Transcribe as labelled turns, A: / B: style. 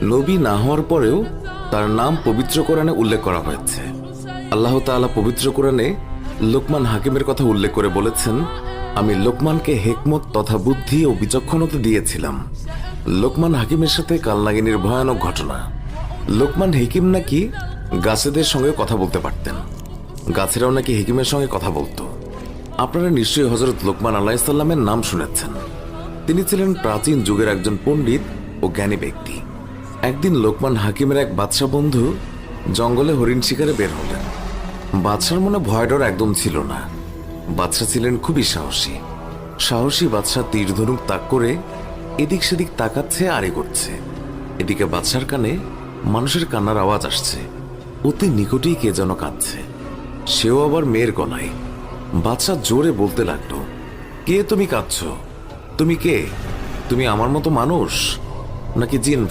A: নবী না হওয়ার পরেও তার নাম পবিত্র কোরআনে উল্লেখ করা হয়েছে। আল্লাহ তাআলা পবিত্র কোরআনে লোকমান হাকিমের কথা উল্লেখ করে বলেছেন, আমি লোকমানকে হেকমত তথা বুদ্ধি ও বিচক্ষণতা দিয়েছিলাম। লোকমান হাকিমের সাথে কালনাগিনীর ভয়ানক ঘটনা। লোকমান হেকিম নাকি গাছেদের সঙ্গে কথা বলতে পারতেন, গাছেরাও নাকি হেকিমের সঙ্গে কথা বলতো। আপনারা নিশ্চয়ই হযরত লোকমান আলাইহিস সালামের নাম শুনেছেন। তিনি ছিলেন প্রাচীন যুগের একজন পণ্ডিত ও জ্ঞানী ব্যক্তি। একদিন লোকমান হাকিমের এক বাদশা বন্ধু জঙ্গলে হরিণ শিকারে বের হলেন। বাদশার মনে ভয় ডর একদম ছিল না। বাদশা ছিলেন খুবই সাহসী। সাহসী বাদশা তীর ধনুক তাক করে এদিক সেদিক তাকাচ্ছে আর এগোচ্ছে। এদিকে বাদশার কানে মানুষের কান্নার আওয়াজ আসছে। অতি নিকটেই কে যেন কাঁদছে, সেও আবার মেয়ের গলায়। বাদশা জোরে বলতে লাগলো, কে তুমি কাঁদছ? তুমি কে? তুমি আমার মতো মানুষ নাকি জিন?